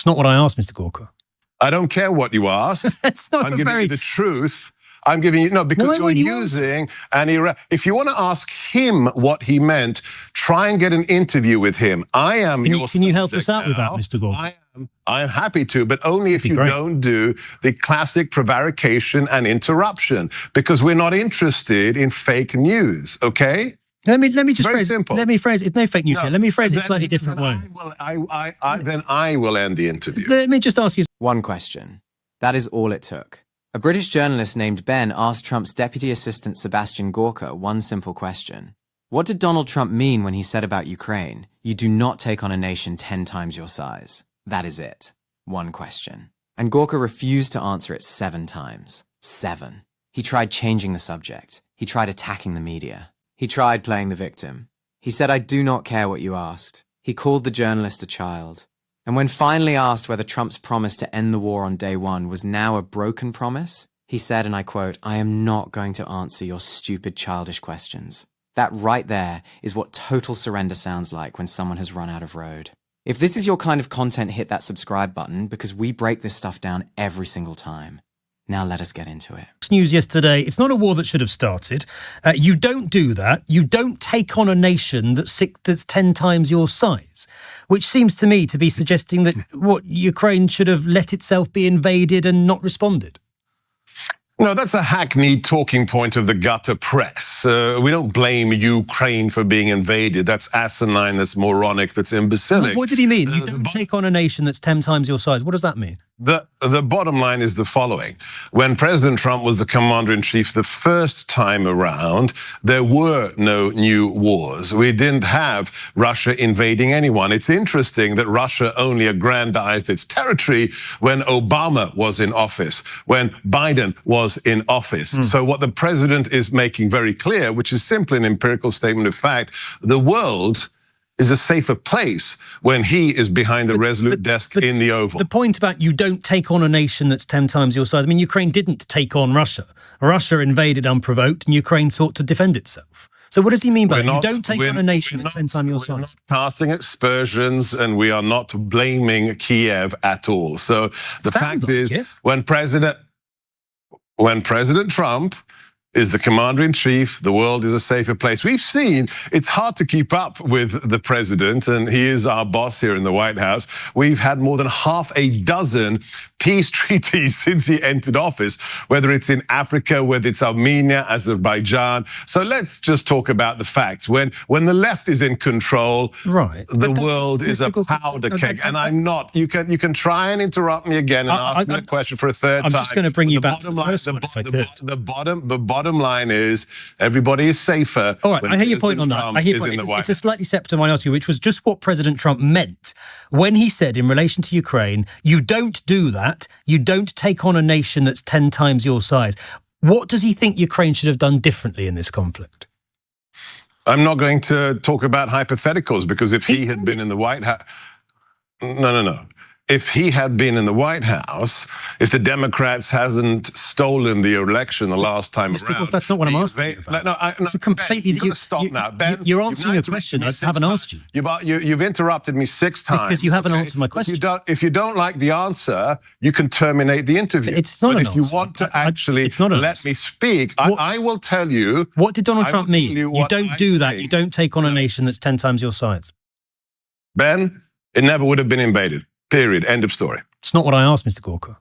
It's not what I asked, Mr. Gorka. I don't care what you asked. That's not I'm giving you the truth. I'm giving you, no, because you're using an if you want to ask him what he meant, try and get an interview with him. I am your Can you help us out with that, Mr. Gorka? I am happy to, but only if you don't do the classic prevarication and interruption, because we're not interested in fake news, okay? Let me just very phrase simple. Let me phrase it. No fake news here. Let me phrase it a slightly different way. Then I will end the interview. Let me just ask you one question. That is all it took. A British journalist named Ben asked Trump's deputy assistant Sebastian Gorka one simple question. What did Donald Trump mean when he said about Ukraine, "You do not take on a nation 10 times your size"? That is it. One question. And Gorka refused to answer it 7 times. 7. He tried changing the subject. He tried attacking the media. He tried playing the victim. He said, "I do not care what you asked." He called the journalist a child. And when finally asked whether Trump's promise to end the war on day 1 was now a broken promise, he said, and I quote, "I am not going to answer your stupid, childish questions." That right there is what total surrender sounds like when someone has run out of road. If this is your kind of content, hit that subscribe button, because we break this stuff down every single time. Now let us get into it. News yesterday, it's not a war that should have started. You don't do that. You don't take on a nation that's 10 times your size, which seems to me to be suggesting that Ukraine should have let itself be invaded and not responded. No, that's a hackneyed talking point of the gutter press. We don't blame Ukraine for being invaded. That's asinine, that's moronic, that's imbecilic. What did he mean? You don't take on a nation that's 10 times your size. What does that mean? The bottom line is the following. When President Trump was the commander-in-chief the first time around, there were no new wars. We didn't have Russia invading anyone. It's interesting that Russia only aggrandized its territory when Obama was in office, when Biden was in office. So what the president is making very clear, which is simply an empirical statement of fact, the world is a safer place when he is behind the resolute desk in the Oval. The point about you don't take on a nation that's 10 times your size, I mean, Ukraine didn't take on Russia. Russia invaded unprovoked and Ukraine sought to defend itself. So what does he mean by that? You don't take on a nation that's 10 times your size? We're not casting aspersions and we are not blaming Kiev at all. So the fact is, when President Trump is the commander-in-chief, the world is a safer place. We've seen it's hard to keep up with the president, and he is our boss here in the White House. We've had more than 6 peace treaties since he entered office, whether it's in Africa, whether it's Armenia, Azerbaijan. So let's just talk about the facts. When the left is in control, the world is a powder keg. And I'm not. You can try and interrupt me again and ask me a question for a third time. I'm just going to bring you back to the first one, if I could. The bottom line is everybody is safer. All right, I hear your point on that. I hear your point. It's a slightly separate one I asked you, which was just what President Trump meant when he said in relation to Ukraine, you don't do that. You don't take on a nation that's 10 times your size. What does he think Ukraine should have done differently in this conflict? I'm not going to talk about hypotheticals, because if he had been in the White House, no. If he had been in the White House, if the Democrats hasn't stolen the election the last time around. That's not what I'm asking about. It's a completely. Ben, stop now, Ben. You're answering a question I haven't asked you. You've interrupted me 6 times. Because you haven't answered my question. If you don't like the answer, you can terminate the interview. It's not an answer. But if you want to actually let me speak, I will tell you. What did Donald Trump mean? You don't do that. You don't take on a nation that's 10 times your size. Ben, it never would have been invaded. Period. End of story. It's not what I asked, Mr. Gorka.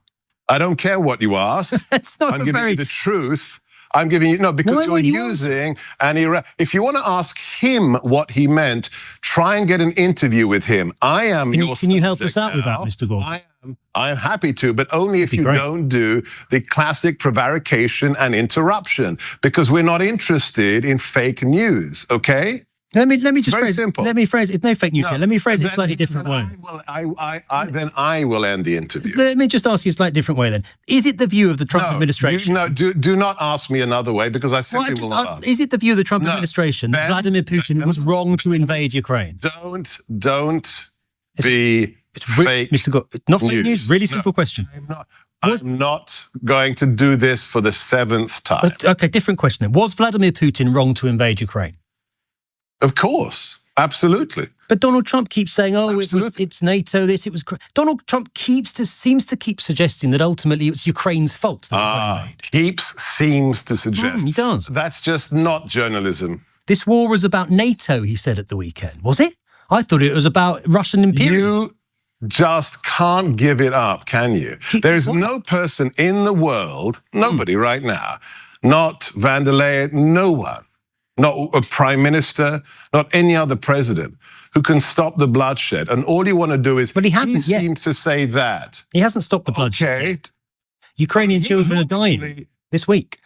I don't care what you asked. I'm giving you the truth. I'm giving you, no, because you're using an if you want to ask him what he meant, try and get an interview with him. Can you help us out with that, Mr. Gorka? I am happy to, but only if you don't do the classic prevarication and interruption, because we're not interested in fake news, okay? Let me just phrase simple. Let me phrase it. No fake news here. Let me phrase it a slightly different way. Then I will end the interview. Let me just ask you a slightly different way then. Is it the view of the Trump administration? Do not ask me another way, because I simply will not ask. Is it the view of the Trump administration that Vladimir Putin was wrong to invade Ukraine? Don't be fake. Mr. Gorka, not fake news. Really simple question. I'm not going to do this for the 7th time. Okay, different question then. Was Vladimir Putin wrong to invade Ukraine? Of course. Absolutely. But Donald Trump keeps saying, it's NATO, this, it was... Donald Trump seems to keep suggesting that ultimately it's Ukraine's fault that it got invaded. Seems to suggest. He does. That's just not journalism. This war was about NATO, he said at the weekend. Was it? I thought it was about Russian imperialism. You just can't give it up, can you? There's no person in the world, nobody right now, not van der Leyen, no one, not a prime minister, not any other president who can stop the bloodshed. And all you want to do is, but he seems to say that. He hasn't stopped the bloodshed yet. Ukrainian children are dying this week.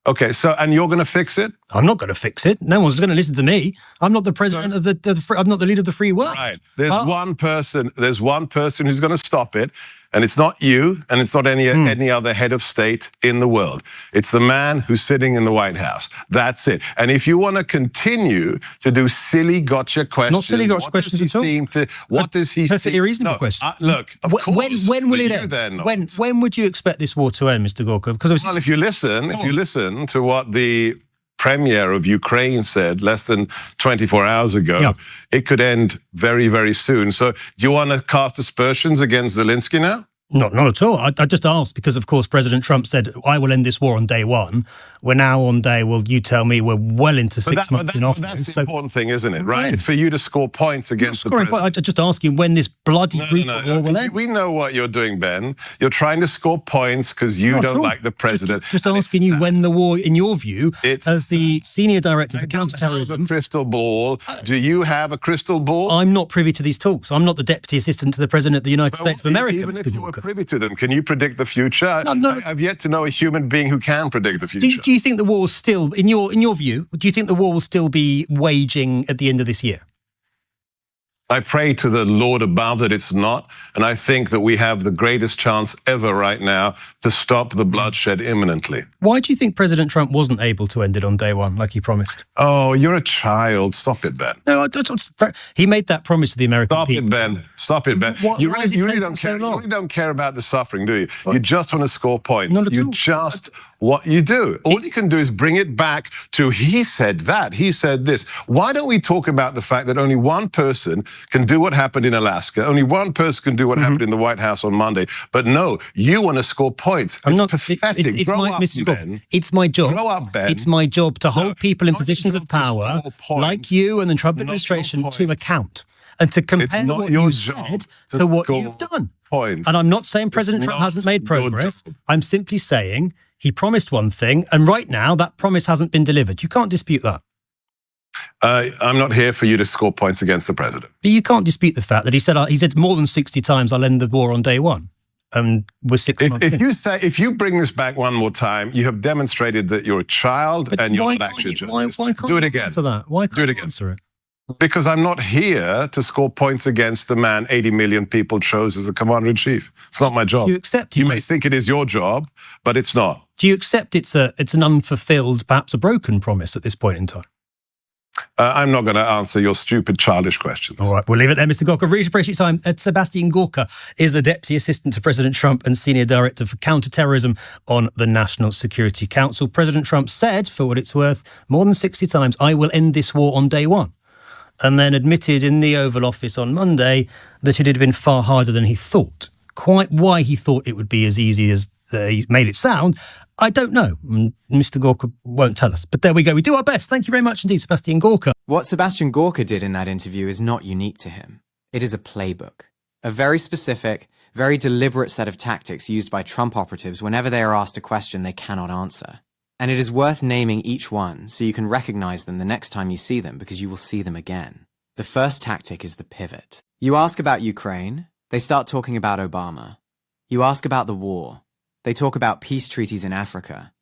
Okay, and you're going to fix it? I'm not going to fix it. No one's going to listen to me. I'm not the president of I'm not the leader of the free world. Right. There's one person who's going to stop it, and it's not you, and it's not any other head of state in the world. It's the man who's sitting in the White House. That's it. And if you want to continue to do silly gotcha questions, not silly gotcha questions at all. What does he say? Perfectly reasonable question. Look, of course. When will it end? When would you expect this war to end, Mr. Gorka? Because if you listen to what the premier of Ukraine said less than 24 hours ago, it could end very, very soon. So do you want to cast aspersions against Zelensky now? Not at all. I just asked because, of course, President Trump said, I will end this war on day one. We're now on day, you tell me we're well into 6 months in office. That's the important thing, isn't it, right? It's for you to score points against the president. I'm just asking when this bloody brutal war will end. We know what you're doing, Ben. You're trying to score points because you don't like the president. Just asking you when the war, in your view, as the senior director for counterterrorism... crystal ball. Do you have a crystal ball? I'm not privy to these talks. I'm not the deputy assistant to the president of the United States of America. Even if you were privy to them, can you predict the future? I've yet to know a human being who can predict the future. Do you think the war will still, in your view, do you think the war will still be waging at the end of this year? I pray to the Lord above that it's not, and I think that we have the greatest chance ever right now to stop the bloodshed imminently. Why do you think President Trump wasn't able to end it on day one, like he promised? Oh, you're a child. Stop it, Ben. No, he made that promise to the American people. Stop it, Ben. You really don't care about the suffering, do you? You just want to score points. What you do. All you can do is bring it back to he said that, he said this. Why don't we talk about the fact that only one person can do what happened in Alaska, only one person can do what happened in the White House on Monday, but no, you want to score points. It's pathetic. Grow up, Ben. It's my job. Grow up, Ben. It's my job to hold people in positions of power, like you and the Trump administration, to account and to compare what you said to what you've done. And I'm not saying President Trump hasn't made progress. I'm simply saying he promised one thing, and right now that promise hasn't been delivered. You can't dispute that. I'm not here for you to score points against the president. But you can't dispute the fact that he said more than 60 times, I'll end the war on day one. And we're 6 months in. If you bring this back one more time, you have demonstrated that you're a child and you're not actually a journalist. Why can't do it again. Answer that? Why can't you answer it? Because I'm not here to score points against the man 80 million people chose as the commander-in-chief. It's not my job. You accept You may think it is your job, but it's not. Do you accept it's an unfulfilled, perhaps a broken promise at this point in time? I'm not going to answer your stupid, childish questions. All right, we'll leave it there, Mr. Gorka. Really appreciate your time. Sebastian Gorka is the Deputy Assistant to President Trump and Senior Director for Counterterrorism on the National Security Council. President Trump said, for what it's worth, more than 60 times, I will end this war on day one. And then admitted in the Oval Office on Monday that it had been far harder than he thought. Quite why he thought it would be as easy as he made it sound, I don't know. Mr. Gorka won't tell us. But there we go. We do our best. Thank you very much indeed, Sebastian Gorka. What Sebastian Gorka did in that interview is not unique to him. It is a playbook. A very specific, very deliberate set of tactics used by Trump operatives whenever they are asked a question they cannot answer. And it is worth naming each one so you can recognize them the next time you see them, because you will see them again. The first tactic is the pivot. You ask about Ukraine, they start talking about Obama. You ask about the war, they talk about peace treaties in Africa.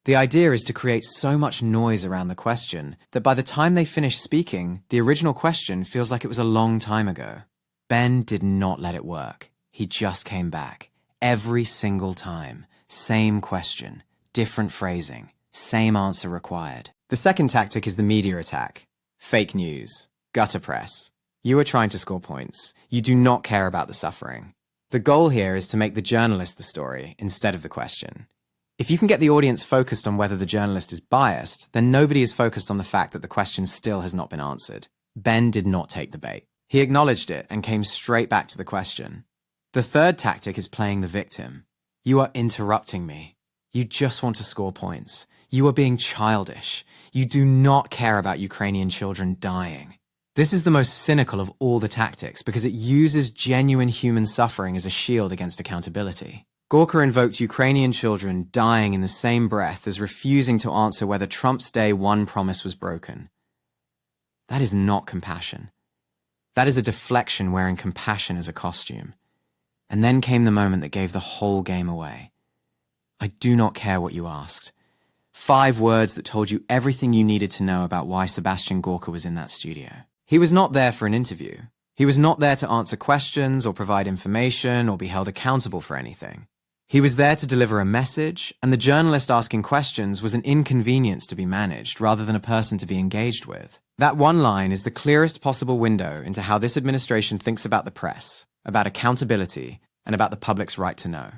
The idea is to create so much noise around the question that by the time they finish speaking, the original question feels like it was a long time ago. Ben did not let it work. He just came back. Every single time. Same question. Different phrasing, same answer required. The second tactic is the media attack. Fake news, gutter press. You are trying to score points. You do not care about the suffering. The goal here is to make the journalist the story instead of the question. If you can get the audience focused on whether the journalist is biased, then nobody is focused on the fact that the question still has not been answered. Ben did not take the bait. He acknowledged it and came straight back to the question. The third tactic is playing the victim. You are interrupting me. You just want to score points. You are being childish. You do not care about Ukrainian children dying. This is the most cynical of all the tactics because it uses genuine human suffering as a shield against accountability. Gorka invoked Ukrainian children dying in the same breath as refusing to answer whether Trump's Day One promise was broken. That is not compassion. That is a deflection wearing compassion as a costume. And then came the moment that gave the whole game away. I do not care what you asked. 5 words that told you everything you needed to know about why Sebastian Gorka was in that studio. He was not there for an interview. He was not there to answer questions or provide information or be held accountable for anything. He was there to deliver a message, and the journalist asking questions was an inconvenience to be managed rather than a person to be engaged with. That one line is the clearest possible window into how this administration thinks about the press, about accountability, and about the public's right to know.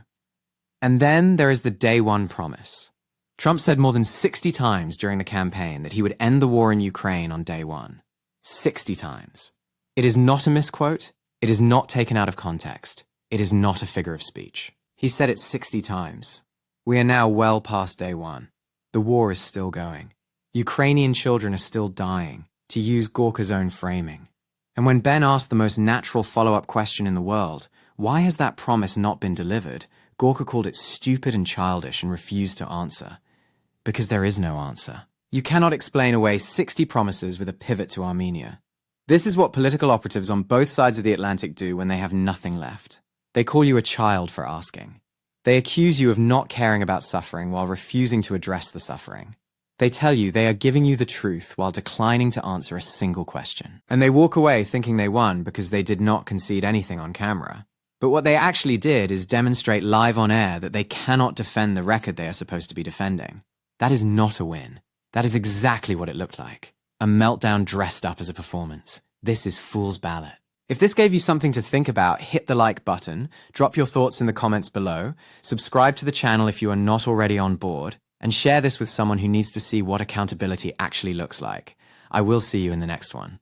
And then there is the Day One promise. Trump said more than 60 times during the campaign that he would end the war in Ukraine on day one. 60 times. It is not a misquote. It is not taken out of context. It is not a figure of speech. He said it 60 times. We are now well past day one. The war is still going. Ukrainian children are still dying, to use Gorka's own framing. And when Ben asked the most natural follow-up question in the world, why has that promise not been delivered, Gorka called it stupid and childish and refused to answer. Because there is no answer. You cannot explain away 60 promises with a pivot to Armenia. This is what political operatives on both sides of the Atlantic do when they have nothing left. They call you a child for asking. They accuse you of not caring about suffering while refusing to address the suffering. They tell you they are giving you the truth while declining to answer a single question. And they walk away thinking they won because they did not concede anything on camera. But what they actually did is demonstrate live on air that they cannot defend the record they are supposed to be defending. That is not a win. That is exactly what it looked like. A meltdown dressed up as a performance. This is fool's ballot. If this gave you something to think about, hit the like button, drop your thoughts in the comments below, subscribe to the channel if you are not already on board, and share this with someone who needs to see what accountability actually looks like. I will see you in the next one.